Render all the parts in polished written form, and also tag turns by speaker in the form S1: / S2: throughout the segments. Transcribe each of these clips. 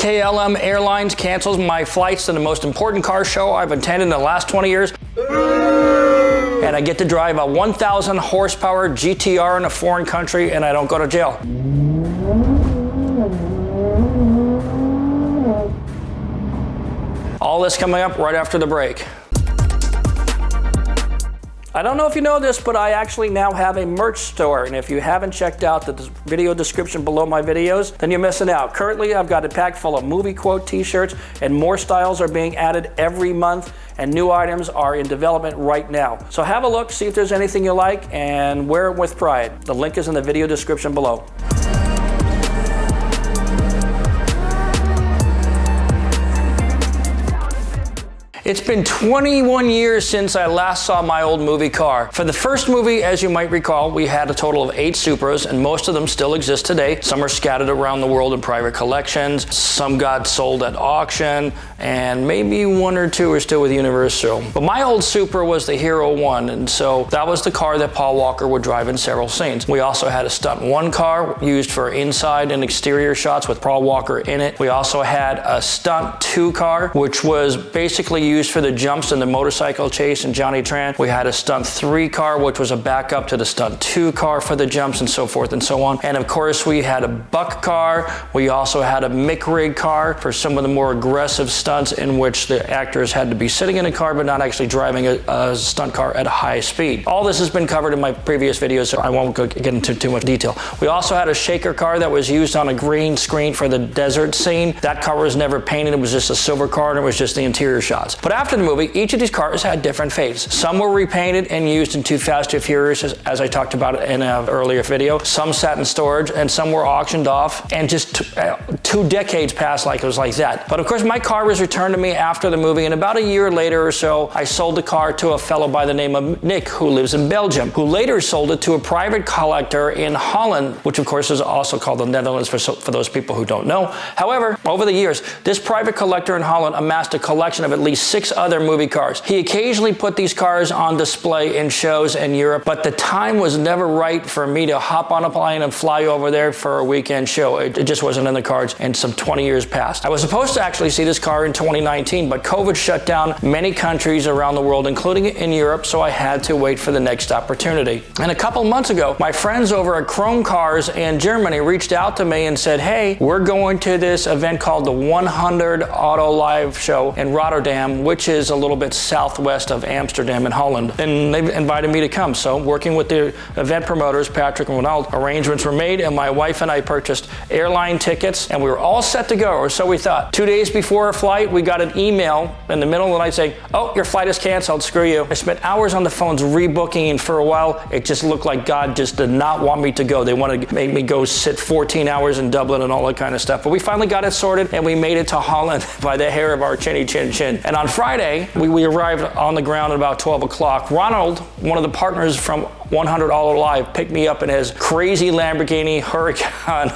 S1: KLM Airlines cancels my flights to the most important car show I've attended in the last 20 years. And I get to drive a 1,000 horsepower GTR in a foreign country, and I don't go to jail. All this coming up right after the break. I don't know if you know this, but I actually now have a merch store, and if you haven't checked out the video description below my videos, then you're missing out. Currently, I've got a pack full of movie quote t-shirts, and more styles are being added every month, and new items are in development right now. So have a look, see if there's anything you like, and wear it with pride. The link is in the video description below. It's been 21 years since I last saw my old movie car. For the first movie, as you might recall, we had a total of 8 Supras, and most of them still exist today. Some are scattered around the world in private collections, some got sold at auction, and maybe 1 or 2 are still with Universal. But my old Supra was the Hero 1, and so that was the car that Paul Walker would drive in several scenes. We also had a Stunt 1 car used for inside and exterior shots with Paul Walker in it. We also had a Stunt 2 car, which was basically used for the jumps in the motorcycle chase in Johnny Tran. We had a Stunt 3 car, which was a backup to the Stunt 2 car for the jumps and so forth and so on. And of course, we had a Buck car. We also had a Mick rig car for some of the more aggressive stunts in which the actors had to be sitting in a car but not actually driving a stunt car at a high speed. All this has been covered in my previous videos, so I won't get into too much detail. We also had a shaker car that was used on a green screen for the desert scene. That car was never painted. It was just a silver car, and it was just the interior shots. But after the movie, each of these cars had different fates. Some were repainted and used in Too Fast, Too Furious, as I talked about in an earlier video. Some sat in storage, and some were auctioned off, and just 2 decades passed like it was like that. But of course, my car was returned to me after the movie, and about a year later or so, I sold the car to a fellow by the name of Nick, who lives in Belgium, who later sold it to a private collector in Holland, which of course is also called the Netherlands for those people who don't know. However, over the years, this private collector in Holland amassed a collection of at least 6 other movie cars. He occasionally put these cars on display in shows in Europe, but the time was never right for me to hop on a plane and fly over there for a weekend show. It just wasn't in the cards, and some 20 years passed. I was supposed to actually see this car in 2019, but COVID shut down many countries around the world, including in Europe, so I had to wait for the next opportunity. And a couple months ago, my friends over at Chrome Cars in Germany reached out to me and said, hey, we're going to this event called the 100 Auto Live Show in Rotterdam, which is a little bit southwest of Amsterdam in Holland. And they invited me to come. So working with the event promoters, Patrick and Ronald, arrangements were made, and my wife and I purchased airline tickets, and we were all set to go, or so we thought. 2 days before our flight, we got an email in the middle of the night saying, oh, your flight is canceled, screw you. I spent hours on the phones rebooking, and for a while, it just looked like God just did not want me to go. They wanted to make me go sit 14 hours in Dublin and all that kind of stuff. But we finally got it sorted, and we made it to Holland by the hair of our chinny chin chin. And on Friday, we arrived on the ground at about 12 o'clock. Ronald, one of the partners from 100 Auto Live, picked me up in his crazy Lamborghini Huracan.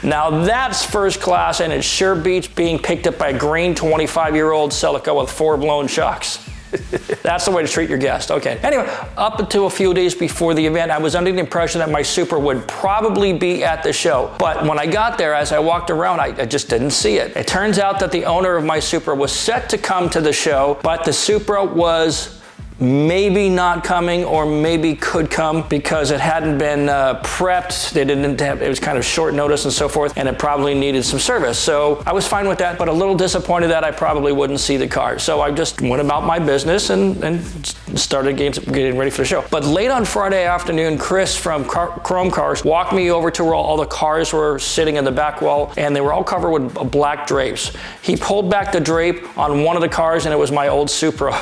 S1: Now that's first class, and it sure beats being picked up by a green 25-year-old Celica with 4 blown shocks. That's the way to treat your guest. Okay. Anyway, up until a few days before the event, I was under the impression that my Supra would probably be at the show. But when I got there, as I walked around, I just didn't see it. It turns out that the owner of my Supra was set to come to the show, but the Supra was maybe not coming, or maybe could come because it hadn't been prepped. They didn't have, it was kind of short notice and so forth, and it probably needed some service. So I was fine with that, but a little disappointed that I probably wouldn't see the car. So I just went about my business and started getting ready for the show. But late on Friday afternoon, Chris from Chrome Cars walked me over to where all the cars were sitting in the back wall, and they were all covered with black drapes. He pulled back the drape on one of the cars, and it was my old Supra.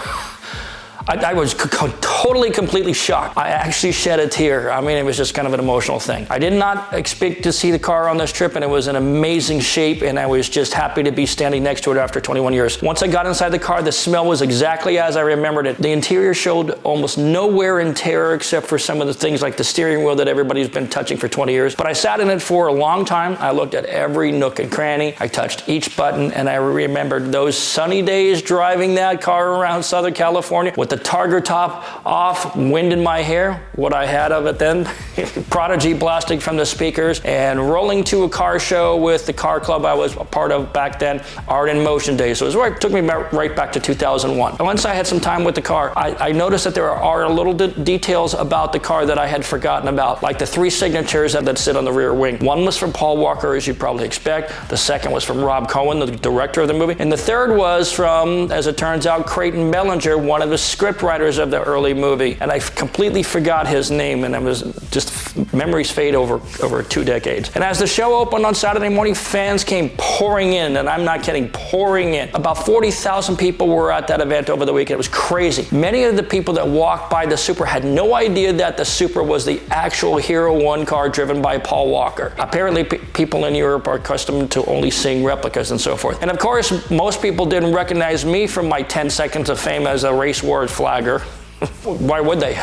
S1: I was totally, completely shocked. I actually shed a tear. I mean, it was just kind of an emotional thing. I did not expect to see the car on this trip, and it was in amazing shape, and I was just happy to be standing next to it after 21 years. Once I got inside the car, the smell was exactly as I remembered it. The interior showed almost no wear and tear except for some of the things like the steering wheel that everybody's been touching for 20 years. But I sat in it for a long time. I looked at every nook and cranny. I touched each button, and I remembered those sunny days driving that car around Southern California with the the Targa top off, wind in my hair, what I had of it then, Prodigy blasting from the speakers, and rolling to a car show with the car club I was a part of back then, Art in Motion days. So it took me right back to 2001. And once I had some time with the car, I noticed that there are little details about the car that I had forgotten about, like the 3 signatures that sit on the rear wing. One was from Paul Walker, as you'd probably expect. The second was from Rob Cohen, the director of the movie. And the third was from, as it turns out, Creighton Bellinger, one of the script writers of the early movie. And I completely forgot his name, and it was just memories fade over 2 decades. And as the show opened on Saturday morning, fans came pouring in, and I'm not kidding, pouring in. About 40,000 people were at that event over the weekend. It was crazy. Many of the people that walked by the Supra had no idea that the Supra was the actual Hero 1 car driven by Paul Walker. Apparently, people in Europe are accustomed to only seeing replicas and so forth. And of course, most people didn't recognize me from my 10 seconds of fame as a race war flagger. Why would they?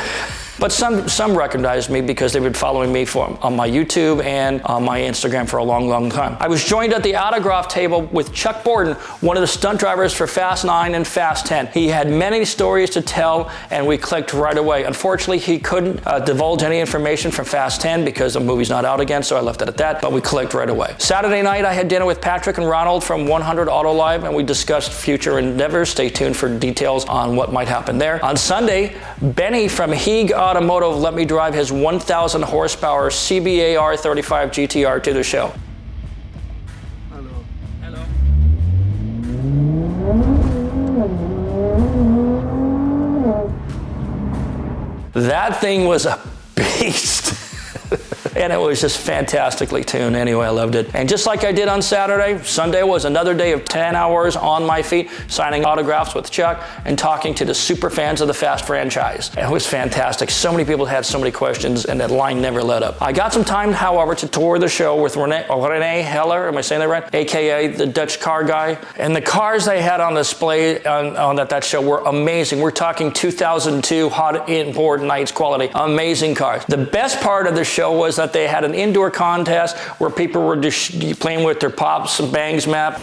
S1: But some recognized me because they've been following me on my YouTube and on my Instagram for a long, long time. I was joined at the autograph table with Chuck Borden, one of the stunt drivers for Fast 9 and Fast 10. He had many stories to tell, and we clicked right away. Unfortunately, he couldn't divulge any information from Fast 10 because the movie's not out again, so I left it at that, but we clicked right away. Saturday night, I had dinner with Patrick and Ronald from 100 Auto Live, and we discussed future endeavors. Stay tuned for details on what might happen there. On Sunday, Benny from Heeg Automotive let me drive his 1,000 horsepower CBA R35 GTR to the show.
S2: Hello.
S1: Hello. That thing was a beast. And it was just fantastically tuned. Anyway, I loved it. And just like I did on Saturday, Sunday was another day of 10 hours on my feet, signing autographs with Chuck and talking to the super fans of the Fast franchise. And it was fantastic. So many people had so many questions, and that line never let up. I got some time, however, to tour the show with Rene Heller, am I saying that right? AKA the Dutch car guy. And the cars they had on display on that show were amazing. We're talking 2002 hot import nights quality. Amazing cars. The best part of the show was that they had an indoor contest where people were just playing with their pops and bangs map.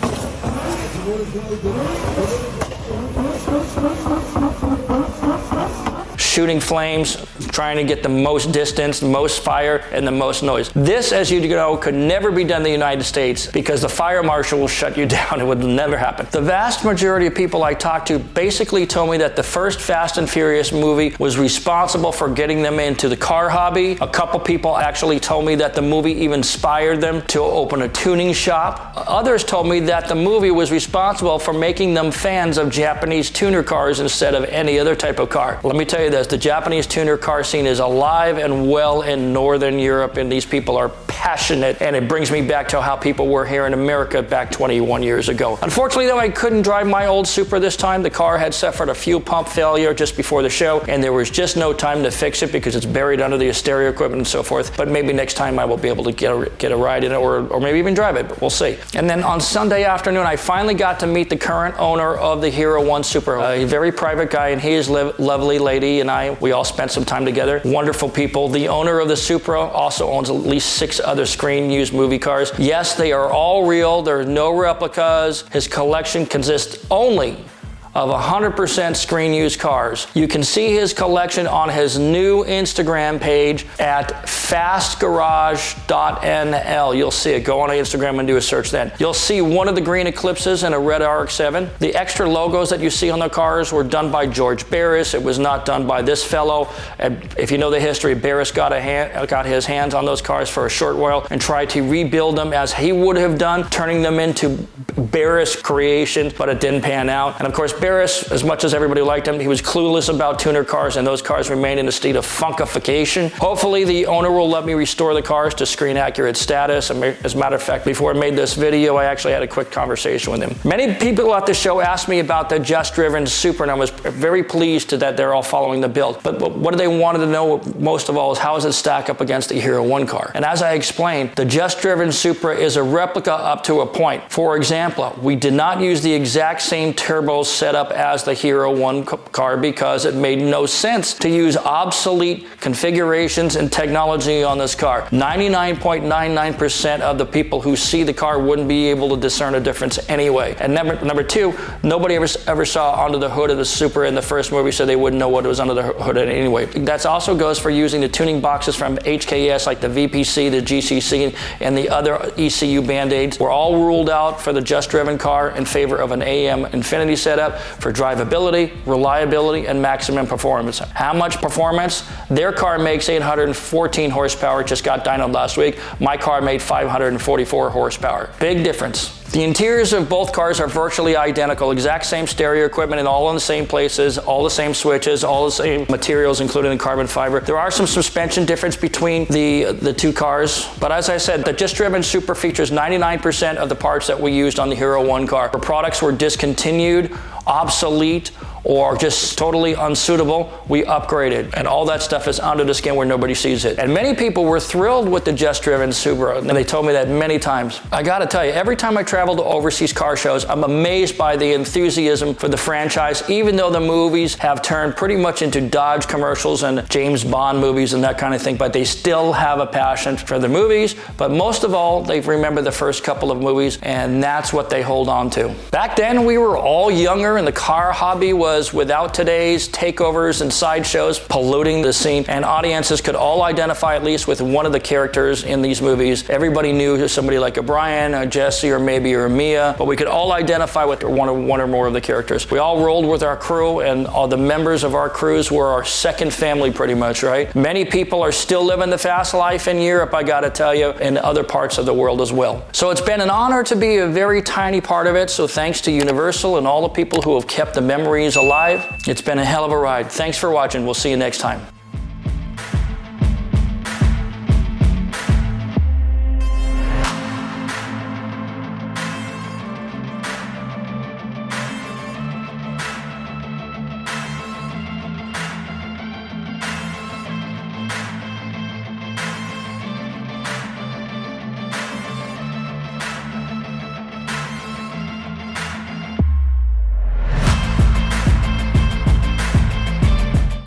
S1: Shooting flames, trying to get the most distance, the most fire, and the most noise. This, as you know, could never be done in the United States because the fire marshal will shut you down. It would never happen. The vast majority of people I talked to basically told me that the first Fast and Furious movie was responsible for getting them into the car hobby. A couple people actually told me that the movie even inspired them to open a tuning shop. Others told me that the movie was responsible for making them fans of Japanese tuner cars instead of any other type of car. Let me tell you this, the Japanese tuner car scene is alive and well in Northern Europe, and these people are passionate, and it brings me back to how people were here in America back 21 years ago. Unfortunately, though, I couldn't drive my old Supra this time. The car had suffered a fuel pump failure just before the show, and there was just no time to fix it because it's buried under the stereo equipment and so forth. But maybe next time I will be able to get a ride in it, or maybe even drive it, but we'll see. And then on Sunday afternoon, I finally got to meet the current owner of the Hero 1 Supra, a very private guy, and he is a lovely lady, and we all spent some time together. Wonderful people. The owner of the Supra also owns at least 6 other screen-used movie cars. Yes, they are all real. There are no replicas. His collection consists only of 100% screen-used cars. You can see his collection on his new Instagram page at fastgarage.nl. You'll see it. Go on Instagram and do a search then. You'll see one of the green Eclipses and a red RX-7. The extra logos that you see on the cars were done by George Barris. It was not done by this fellow. And if you know the history, Barris got his hands on those cars for a short while and tried to rebuild them as he would have done, turning them into Barris creations, but it didn't pan out. And of course, Barris, as much as everybody liked him, he was clueless about tuner cars, and those cars remained in a state of funkification. Hopefully, the owner will let me restore the cars to screen-accurate status. As a matter of fact, before I made this video, I actually had a quick conversation with him. Many people at the show asked me about the just-driven Supra, and I was very pleased that they're all following the build. But what they wanted to know most of all is how does it stack up against the Hero 1 car? And as I explained, the just-driven Supra is a replica up to a point. For example, we did not use the exact same turbo set setup as the Hero 1 car because it made no sense to use obsolete configurations and technology on this car. 99.99% of the people who see the car wouldn't be able to discern a difference anyway. And number two, nobody ever saw under the hood of the Supra in the first movie, so they wouldn't know what was under the hood anyway. That also goes for using the tuning boxes from HKS like the VPC, the GCC, and the other ECU Band-Aids. Were all ruled out for the just driven car in favor of an AM Infinity setup for drivability, reliability, and maximum performance. How much performance? Their car makes 814 horsepower, just got dynoed last week. My car made 544 horsepower. Big difference. The interiors of both cars are virtually identical, exact same stereo equipment and all in the same places, all the same switches, all the same materials, including the carbon fiber. There are some suspension difference between the two cars, but as I said, the just driven Supra features 99% of the parts that we used on the Hero 1 car. The products were discontinued, obsolete, or just totally unsuitable, we upgraded. And all that stuff is under the skin where nobody sees it. And many people were thrilled with the just driven Supra, and they told me that many times. I gotta tell you, every time I travel to overseas car shows, I'm amazed by the enthusiasm for the franchise, even though the movies have turned pretty much into Dodge commercials and James Bond movies and that kind of thing, but they still have a passion for the movies. But most of all, they remember the first couple of movies, and that's what they hold on to. Back then, we were all younger, and the car hobby was without today's takeovers and sideshows polluting the scene, and audiences could all identify at least with one of the characters in these movies. Everybody knew somebody like a Brian, a Jesse, or maybe a Mia, but we could all identify with one or more of the characters. We all rolled with our crew, and all the members of our crews were our second family pretty much, right? Many people are still living the fast life in Europe, I gotta tell you, and other parts of the world as well. So it's been an honor to be a very tiny part of it, so thanks to Universal and all the people who have kept the memories alive. It's been a hell of a ride. Thanks for watching. We'll see you next time.